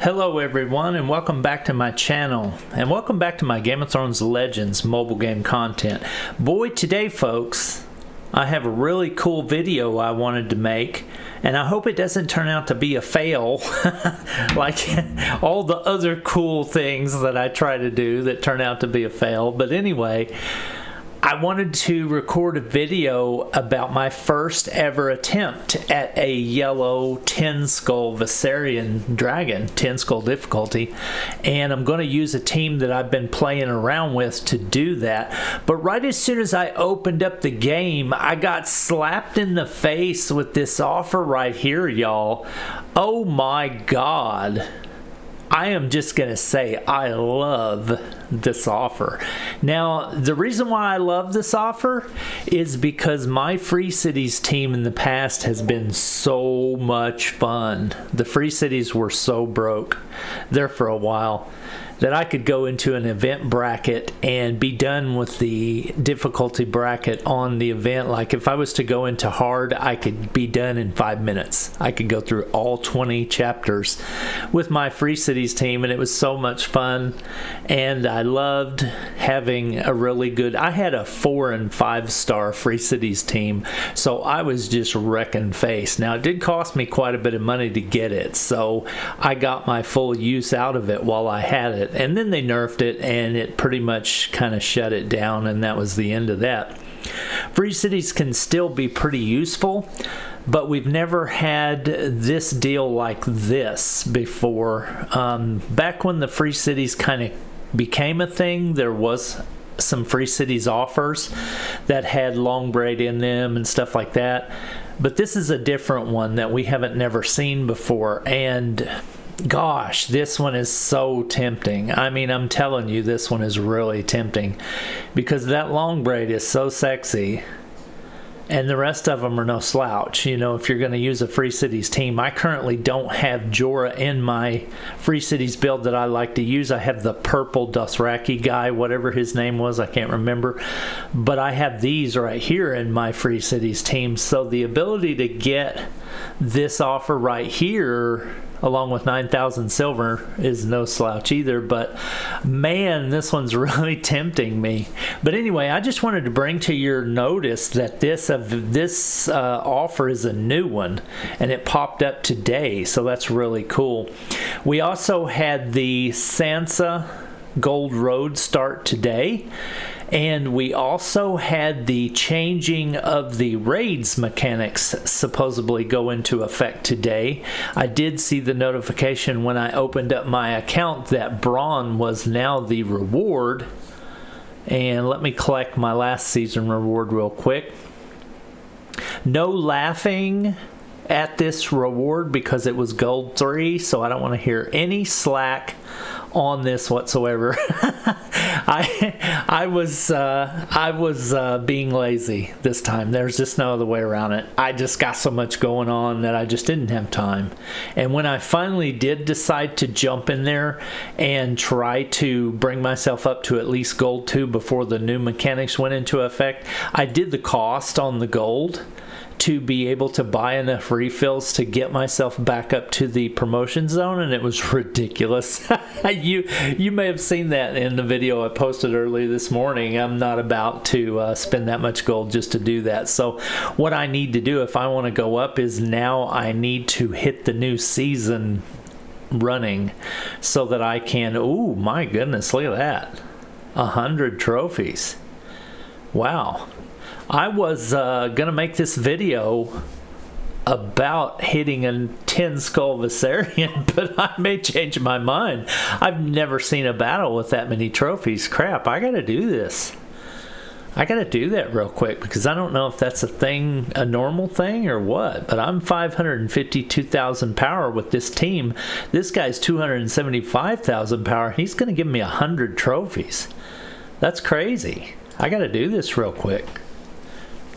Hello everyone, and welcome back to my channel, and welcome back to my Game of Thrones Legends mobile game content. Boy, today folks, I have a really cool video I wanted to make, and I hope it doesn't turn out to be a fail like all the other cool things that I try to do that turn out to be a fail. But anyway, I wanted to record a video about my first ever attempt at a yellow 10 skull Viserion dragon, 10 skull difficulty, and I'm going to use a team that I've been playing around with to do that. But right as soon as I opened up the game, I got slapped in the face with this offer right here, y'all. Oh my god. I am just going to say I love this offer. Now, the reason why I love this offer is because my Free Cities team in the past has been so much fun. The Free Cities were so broke there for a while that I could go into an event bracket and be done with the difficulty bracket on the event. Like if I was to go into hard, I could be done in 5 minutes. I could go through all 20 chapters with my Free Cities team, and it was so much fun. And I loved having a really good, I had a 4 and 5 star Free Cities team, so I was just wrecking face. Now it did cost me quite a bit of money to get it, so I got my full use out of it while I had it. And then they nerfed it, and it pretty much kind of shut it down, and that was the end of that. Free Cities can still be pretty useful, but we've never had this deal like this before. Back when the Free Cities kind of became a thing, there was some Free Cities offers that had long braid in them and stuff like that. But this is a different one that we haven't never seen before, and gosh, this one is so tempting. I mean, I'm telling you, this one is really tempting because that long braid is so sexy, and the rest of them are no slouch. You know, if you're going to use a Free Cities team, I currently don't have Jorah in my Free Cities build that I like to use. I have the purple Dothraki guy, whatever his name was, I can't remember. But I have these right here in my Free Cities team. So the ability to get this offer right here, along with 9,000 silver, is no slouch either. But man, this one's really tempting me. But anyway, I just wanted to bring to your notice that this offer is a new one, and it popped up today, so that's really cool. We also had the Sansa Gold Road start today, and we also had the changing of the raids mechanics supposedly go into effect today. I did see the notification when I opened up my account that Braun was now the reward. And let me collect my last season reward real quick. No laughing at this reward because it was gold 3, so I don't want to hear any slack on this whatsoever. I was being lazy this time. There's just no other way around it. I just got so much going on that I just didn't have time. And when I finally did decide to jump in there and try to bring myself up to at least gold 2 before the new mechanics went into effect, I did the cost on the gold to be able to buy enough refills to get myself back up to the promotion zone, and it was ridiculous. You may have seen that in the video I posted earlier this morning. I'm not about to spend that much gold just to do that. So what I need to do if I want to go up is now I need to hit the new season running so that I can, oh my goodness, look at that, 100 trophies. Wow. I was gonna make this video about hitting a 10 skull Viserion, but I may change my mind. I've never seen a battle with that many trophies. Crap, I gotta do this. I gotta do that real quick because I don't know if that's a thing, a normal thing or what, but I'm 552,000 power with this team. This guy's 275,000 power. He's gonna give me 100 trophies. That's crazy. I gotta do this real quick.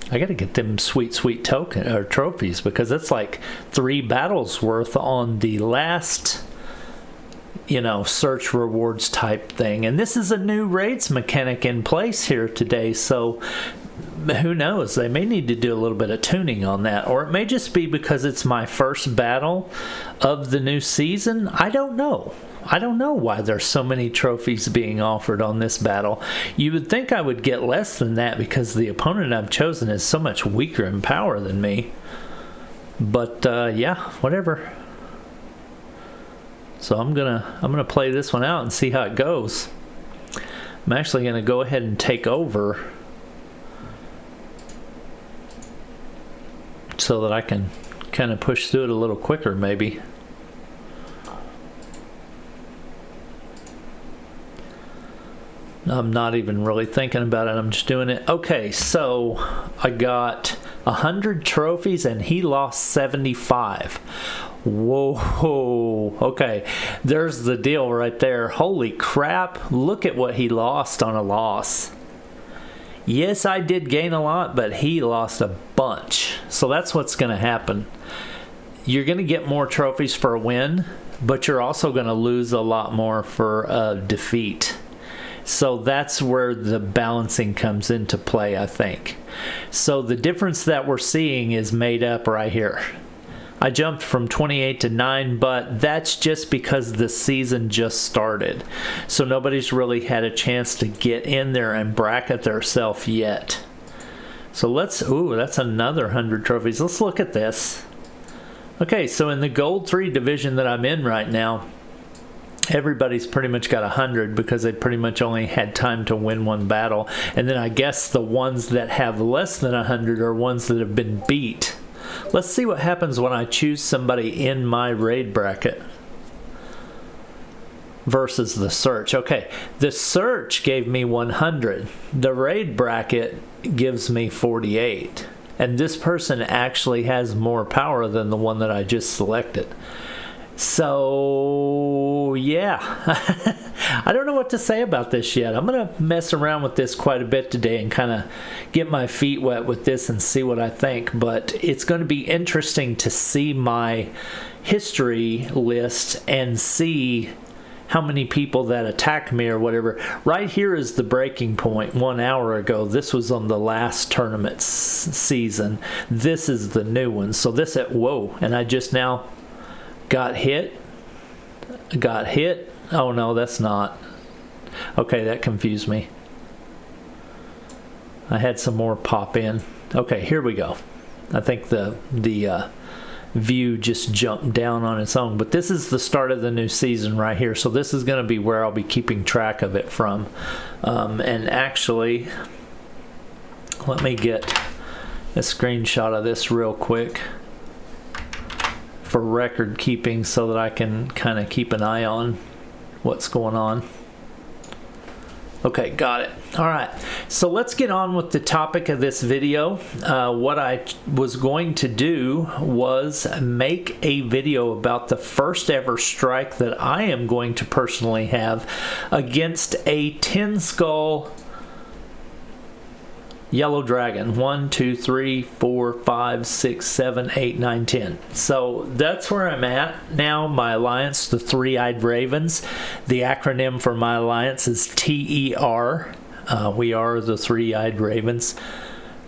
I gotta get them sweet token or trophies because it's like 3 battles worth on the last, you know, search rewards type thing. And this is a new raids mechanic in place here today, so who knows? They may need to do a little bit of tuning on that, or it may just be because it's my first battle of the new season. I don't know. I don't know why there's so many trophies being offered on this battle. You would think I would get less than that because the opponent I've chosen is so much weaker in power than me. But yeah, whatever. So I'm gonna play this one out and see how it goes. I'm actually gonna go ahead and take over so that I can kind of push through it a little quicker, maybe. I'm not even really thinking about it. I'm just doing it. Okay, so I got 100 trophies and he lost 75. Whoa. Okay, there's the deal right there. Holy crap. Look at what he lost on a loss. Yes, I did gain a lot, but he lost a bunch. So that's what's going to happen. You're going to get more trophies for a win, but you're also going to lose a lot more for a defeat. So that's where the balancing comes into play, I think. So the difference that we're seeing is made up right here. I jumped from 28 to 9, but that's just because the season just started. So nobody's really had a chance to get in there and bracket themselves yet. So let's, ooh, that's another 100 trophies. Let's look at this. Okay, so in the Gold 3 division that I'm in right now, everybody's pretty much got 100 because they pretty much only had time to win one battle. And then I guess the ones that have less than 100 are ones that have been beat. Let's see what happens when I choose somebody in my raid bracket versus the search. Okay, the search gave me 100. The raid bracket gives me 48. And this person actually has more power than the one that I just selected. So, yeah, I don't know what to say about this yet. I'm going to mess around with this quite a bit today and kind of get my feet wet with this and see what I think. But it's going to be interesting to see my history list and see how many people that attack me or whatever. Right here is the breaking point 1 hour ago. This was on the last tournament season. This is the new one. So this at, whoa, and I just now got hit. Oh no, that's not. Okay, that confused me. I had some more pop in. Okay, here we go. I think the view just jumped down on its own, but this is the start of the new season right here. So this is going to be where I'll be keeping track of it from. And actually, let me get a screenshot of this real quick for record keeping so that I can kind of keep an eye on what's going on. Okay, got it. All right, so let's get on with the topic of this video. What I was going to do was make a video about the first ever strike that I am going to personally have against a 10 skull yellow dragon. 1, 2, 3, 4, 5, 6, 7, 8, 9, 10. So that's where I'm at now. My alliance, the Three-Eyed Ravens. The acronym for my alliance is TER. We are the Three-Eyed Ravens.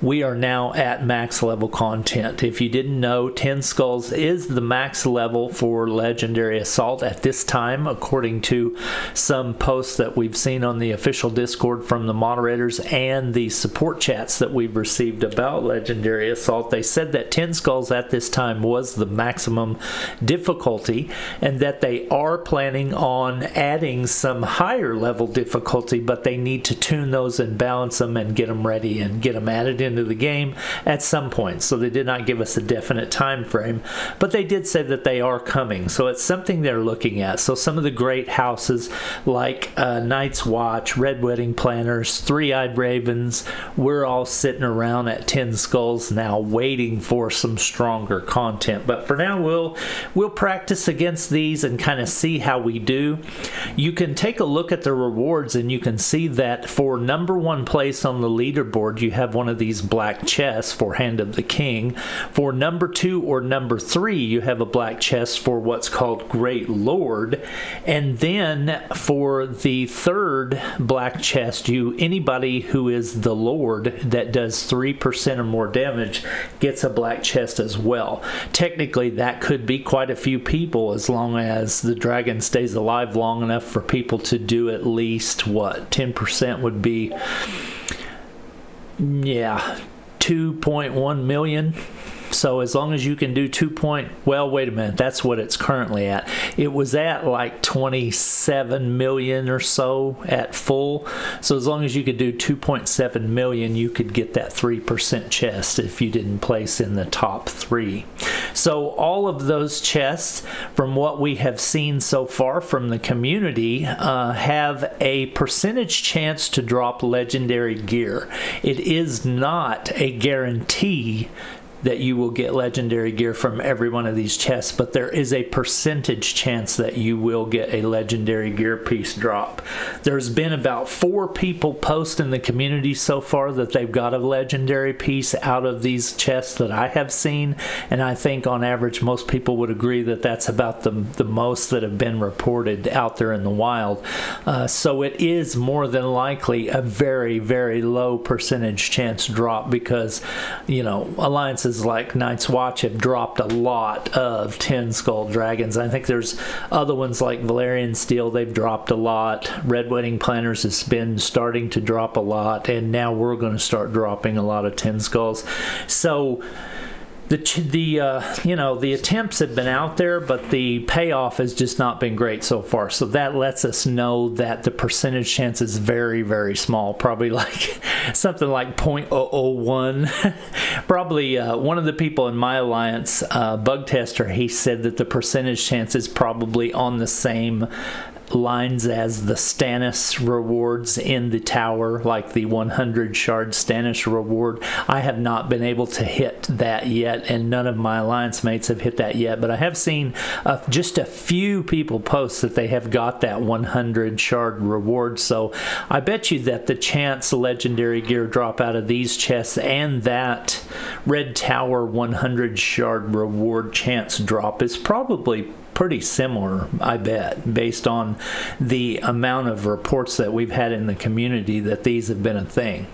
We are now at max level content. If you didn't know, 10 Skulls is the max level for Legendary Assault at this time, according to some posts that we've seen on the official Discord from the moderators and the support chats that we've received about Legendary Assault. They said that 10 Skulls at this time was the maximum difficulty and that they are planning on adding some higher level difficulty, but they need to tune those and balance them and get them ready and get them added into the game at some point. So they did not give us a definite time frame, but they did say that they are coming. So it's something they're looking at. So some of the great houses like Night's Watch, Red Wedding Planners, Three-Eyed Ravens, we're all sitting around at 10 Skulls now waiting for some stronger content. But for now, we'll practice against these and kind of see how we do. You can take a look at the rewards and you can see that for #1 place on the leaderboard, you have one of these these black chests for Hand of the King. For number 2 or number 3, you have a black chest for what's called Great Lord. And then for the third black chest, anybody who is the Lord that does 3% or more damage gets a black chest as well. Technically, that could be quite a few people as long as the dragon stays alive long enough for people to do at least, what, 10% would be, yeah, 2.1 million. So as long as you can do well, wait a minute, that's what it's currently at. It was at like 27 million or so at full. So as long as you could do 2.7 million, you could get that 3% chest if you didn't place in the top 3. So all of those chests, from what we have seen so far from the community, have a percentage chance to drop legendary gear. It is not a guarantee that you will get legendary gear from every one of these chests, but there is a percentage chance that you will get a legendary gear piece drop. There's been about 4 people post in the community so far that they've got a legendary piece out of these chests that I have seen, and I think on average most people would agree that that's about the most that have been reported out there in the wild. So it is more than likely a very, very low percentage chance drop because, you know, alliances like Night's Watch have dropped a lot of 10 skull dragons. I think there's other ones like Viserion Steel, they've dropped a lot. Red Wedding Planners has been starting to drop a lot, and now we're going to start dropping a lot of 10 skulls. So the attempts have been out there, but the payoff has just not been great so far. So that lets us know that the percentage chance is very, very small. Probably like something like 0.001. Probably one of the people in my alliance, Bug Tester, he said that the percentage chance is probably on the same lines as the Stannis rewards in the tower, like the 100 shard Stannis reward. I have not been able to hit that yet, and none of my alliance mates have hit that yet, but I have seen just a few people post that they have got that 100 shard reward. So I bet you that the chance legendary gear drop out of these chests and that Red Tower 100 shard reward chance drop is probably pretty similar, I bet, based on the amount of reports that we've had in the community that these have been a thing.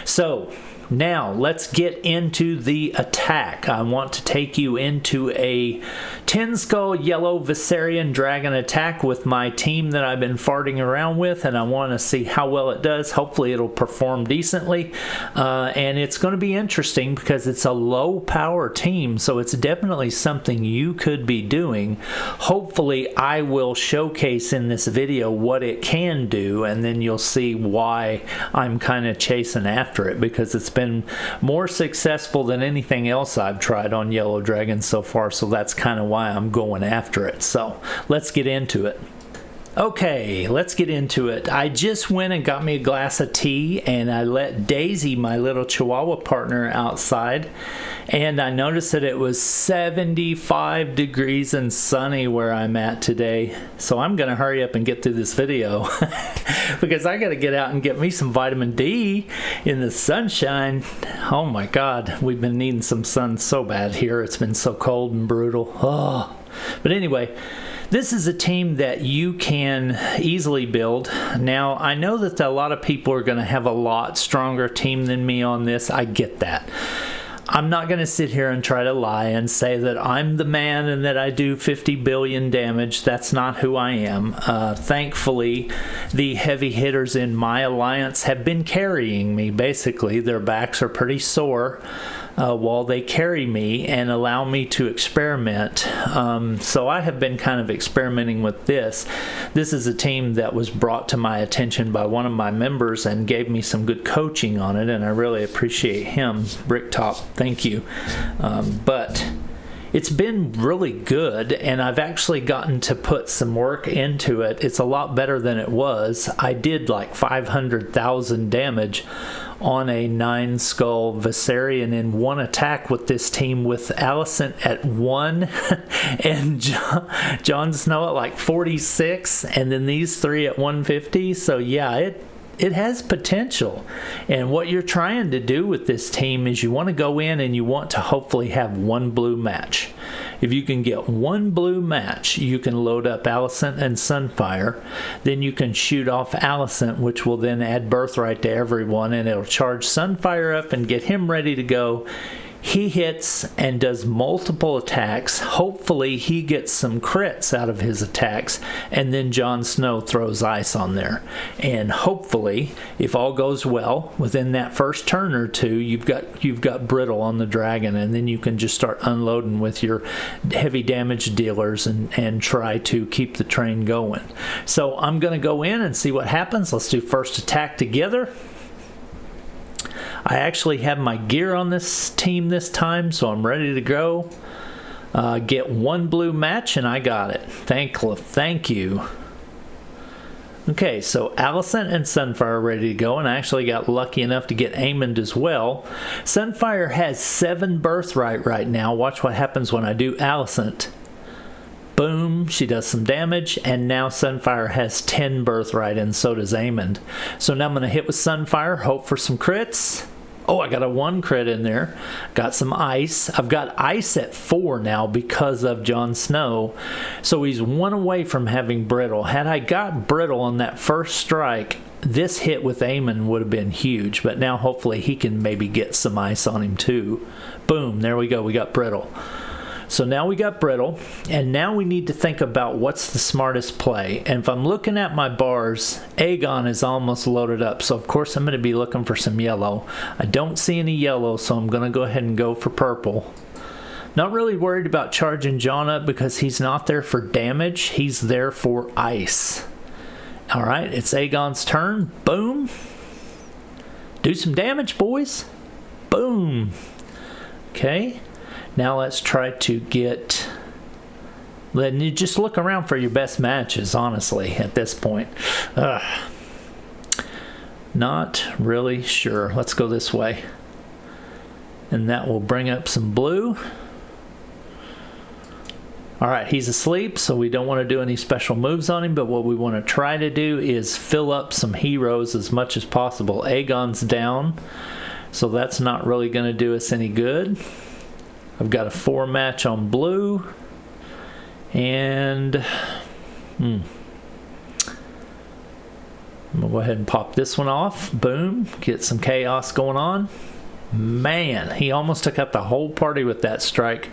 So now let's get into the attack. I want to take you into a 10 skull yellow Viserion dragon attack with my team that I've been farting around with, and I want to see how well it does. Hopefully it'll perform decently, and it's going to be interesting because it's a low power team, so it's definitely something you could be doing. Hopefully I will showcase in this video what it can do, and then you'll see why I'm kind of chasing after it, because it's been more successful than anything else I've tried on Yellow Dragons so far, so that's kind of why I'm going after it. So let's get into it. Okay, let's get into it. I just went and got me a glass of tea, and I let Daisy, my little Chihuahua partner, outside, and I noticed that it was 75 degrees and sunny where I'm at today. So I'm going to hurry up and get through this video because I got to get out and get me some vitamin D in the sunshine. Oh my God, we've been needing some sun so bad here. It's been so cold and brutal. Oh. But anyway, this is a team that you can easily build. Now, I know that a lot of people are going to have a lot stronger team than me on this. I get that. I'm not going to sit here and try to lie and say that I'm the man and that I do 50 billion damage. That's not who I am. Thankfully, the heavy hitters in my alliance have been carrying me. Basically, their backs are pretty sore while they carry me and allow me to experiment. So I have been kind of experimenting with this. This is a team that was brought to my attention by one of my members and gave me some good coaching on it, and I really appreciate him. Bricktop, thank you. But it's been really good, and I've actually gotten to put some work into it. It's a lot better than it was. I did like 500,000 damage on a 9 skull Viserion in one attack with this team, with Alicent at 1 and Jon Snow at like 46, and then these three at 150. So yeah, it has potential. And what you're trying to do with this team is you want to go in and you want to hopefully have one blue match. If you can get one blue match, you can load up Alicent and Sunfire. Then you can shoot off Alicent, which will then add Birthright to everyone, and it'll charge Sunfire up and get him ready to go. He hits and does multiple attacks. Hopefully he gets some crits out of his attacks, and then Jon Snow throws ice on there. And hopefully, if all goes well, within that first turn or two, you've got Brittle on the dragon, and then you can just start unloading with your heavy damage dealers and try to keep the train going. So I'm going to go in and see what happens. Let's do first attack together. I actually have my gear on this team this time, so I'm ready to go. Get one blue match, and I got it. Thank you. Okay, so Alicent and Sunfire are ready to go, and I actually got lucky enough to get Aemond as well. Sunfire has 7 birthright right now. Watch what happens when I do Alicent. Boom, she does some damage, and now Sunfire has 10 birthright, and so does Aemond. So now I'm going to hit with Sunfire, hope for some crits. Oh, I got a 1 crit in there. Got some ice. I've got ice at 4 now because of Jon Snow. So he's 1 away from having Brittle. Had I got Brittle on that first strike, this hit with Aemond would have been huge. But now hopefully he can maybe get some ice on him too. Boom, there we go. We got Brittle. So now we got Brittle, and now we need to think about what's the smartest play. And if I'm looking at my bars, Aegon is almost loaded up. So of course I'm going to be looking for some yellow. I don't see any yellow, so I'm going to go ahead and go for purple. Not really worried about charging Jon up because he's not there for damage. He's there for ice. All right, it's Aegon's turn. Boom. Do some damage, boys. Boom. Okay. Now let's try to get... Then you just look around for your best matches, honestly, at this point. Not really sure. Let's go this way. And that will bring up some blue. Alright, he's asleep, so we don't want to do any special moves on him, but what we want to try to do is fill up some heroes as much as possible. Aegon's down, so that's not really going to do us any good. I've got a 4 match on blue, and I'm going to go ahead and pop this one off. Boom, get some chaos going on. Man, he almost took out the whole party with that strike.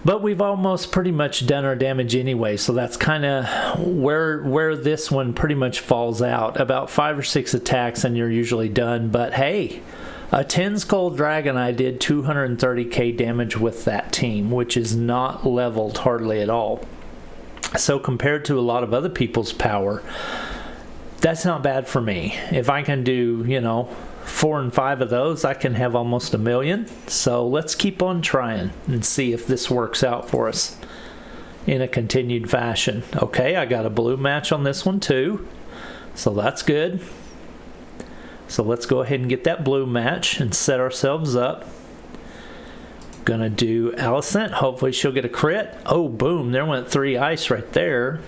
But we've almost pretty much done our damage anyway, so that's kind of where this one pretty much falls out. About 5 or 6 attacks and you're usually done, but hey, a 10 Skull Dragon, I did 230k damage with that team, which is not leveled hardly at all. So compared to a lot of other people's power, that's not bad for me. If I can do, 4 and 5 of those, I can have almost 1 million. So let's keep on trying and see if this works out for us in a continued fashion. Okay, I got a blue match on this one too, so that's good. So let's go ahead and get that blue match and set ourselves up. Gonna do Alicent. Hopefully she'll get a crit. Oh, boom. There went 3 ice right there.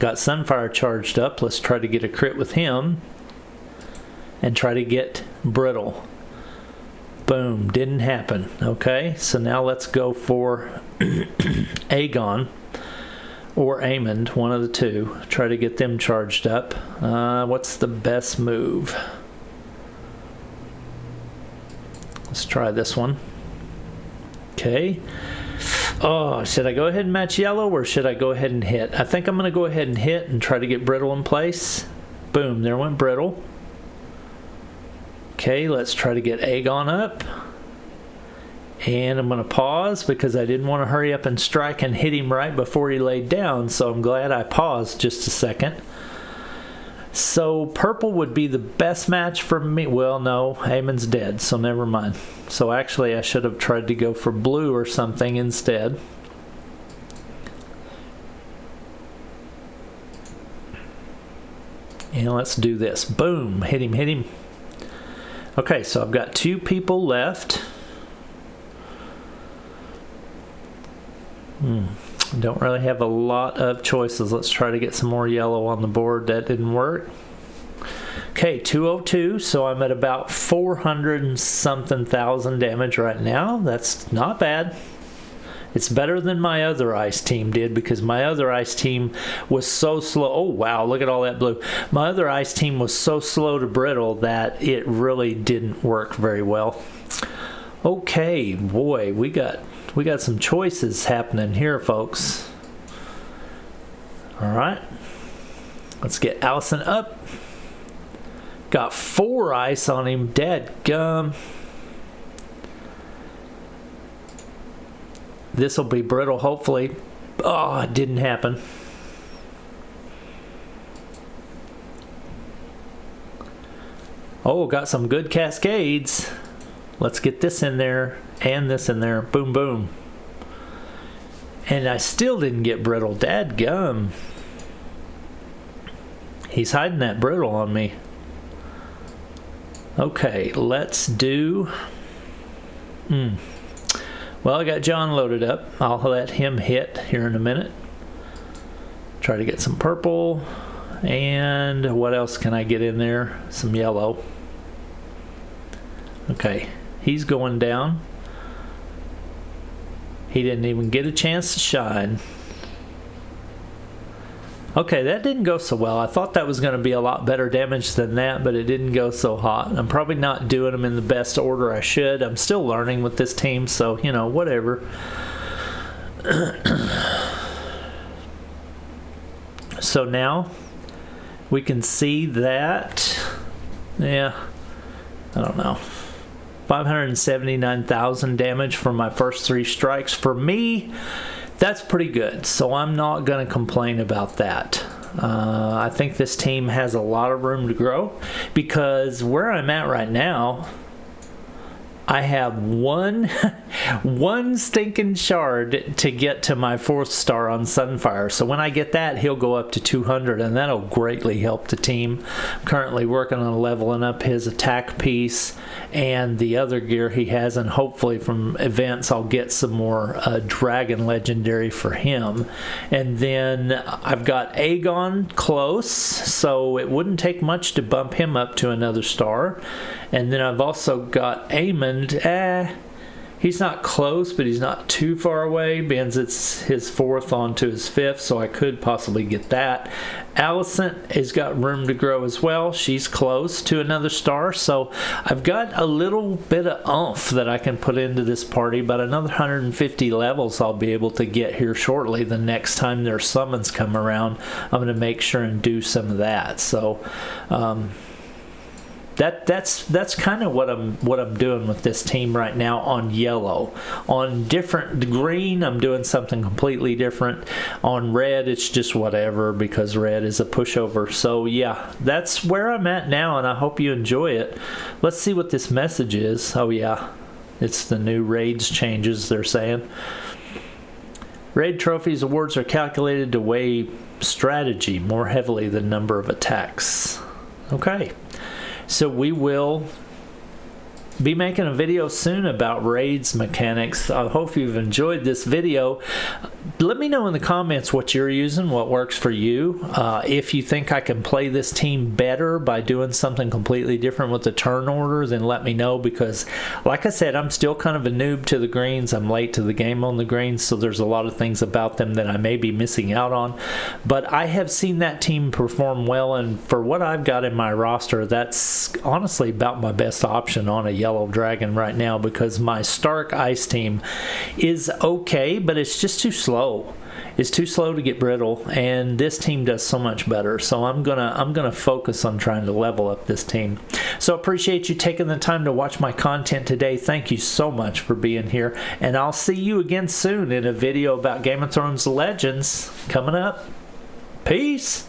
Got Sunfire charged up. Let's try to get a crit with him. And try to get Brittle. Boom. Didn't happen. Okay, so now let's go for Aegon. Or Aemond, one of the two. Try to get them charged up. What's the best move? Let's try this one. Okay. Oh, should I go ahead and match yellow or should I go ahead and hit? I think I'm going to go ahead and hit and try to get Brittle in place. Boom, there went Brittle. Okay, let's try to get Aegon up. And I'm going to pause because I didn't want to hurry up and strike and hit him right before he laid down. So I'm glad I paused just a second. So purple would be the best match for me. Well, no, Aemond's dead, so never mind. So actually I should have tried to go for blue or something instead. And let's do this. Boom, hit him, hit him. Okay, so I've got 2 people left. Don't really have a lot of choices. Let's try to get some more yellow on the board. That didn't work. Okay, 202, so I'm at about 400 and something thousand damage right now. That's not bad. It's better than my other ice team did, because my other ice team was so slow. Oh, wow, look at all that blue. My other ice team was so slow to brittle that it really didn't work very well. Okay, boy, we got some choices happening here, folks. All right, let's get Allison up. Got 4 ice on him. Dadgum. This will be brittle, hopefully. Oh, it didn't happen. Oh, got some good cascades. Let's get this in there and this in there. Boom, boom. And I still didn't get brittle. Dadgum. He's hiding that brittle on me. Okay, let's do... Well, I got John loaded up. I'll let him hit here in a minute. Try to get some purple. And what else can I get in there? Some yellow. Okay, he's going down. He didn't even get a chance to shine. Okay, that didn't go so well. I thought that was going to be a lot better damage than that, but it didn't go so hot. I'm probably not doing them in the best order I should. I'm still learning with this team, so, you know, whatever. So now we can see that, yeah, I don't know, 579,000 damage for my first 3 strikes. For me, that's pretty good, so I'm not going to complain about that. I think this team has a lot of room to grow, because where I'm at right now, I have one stinking shard to get to my 4th star on Sunfire. So when I get that, he'll go up to 200, and that'll greatly help the team. I'm currently working on leveling up his attack piece and the other gear he has, and hopefully from events I'll get some more Dragon Legendary for him. And then I've got Aegon close, so it wouldn't take much to bump him up to another star. And then I've also got Aemond. He's not close, but he's not too far away, because it's his 4th onto his 5th, so I could possibly get that. Alicent has got room to grow as well. She's close to another star, so I've got a little bit of oomph that I can put into this party, but another 150 levels I'll be able to get here shortly. The next time their summons come around, I'm going to make sure and do some of that. So, that's kind of what I'm doing with this team right now on yellow. On different green, I'm doing something completely different. On red, it's just whatever, because red is a pushover. So yeah, that's where I'm at now, and I hope you enjoy it. Let's see what this message is. Oh yeah, it's the new raids changes they're saying. Raid trophies awards are calculated to weigh strategy more heavily than number of attacks. Okay. So we will be making a video soon about raids mechanics. I hope you've enjoyed this video. Let me know in the comments what you're using, what works for you. If you think I can play this team better by doing something completely different with the turn order, then let me know, because like I said, I'm still kind of a noob to the greens. I'm late to the game on the greens, so there's a lot of things about them that I may be missing out on. But I have seen that team perform well, and for what I've got in my roster, that's honestly about my best option on a yellow dragon right now, because my Stark Ice team is okay, but it's just too slow. It's too slow to get brittle, and this team does so much better. So I'm gonna focus on trying to level up this team. So appreciate you taking the time to watch my content today. Thank you so much for being here, and I'll see you again soon in a video about Game of Thrones Legends coming up. Peace.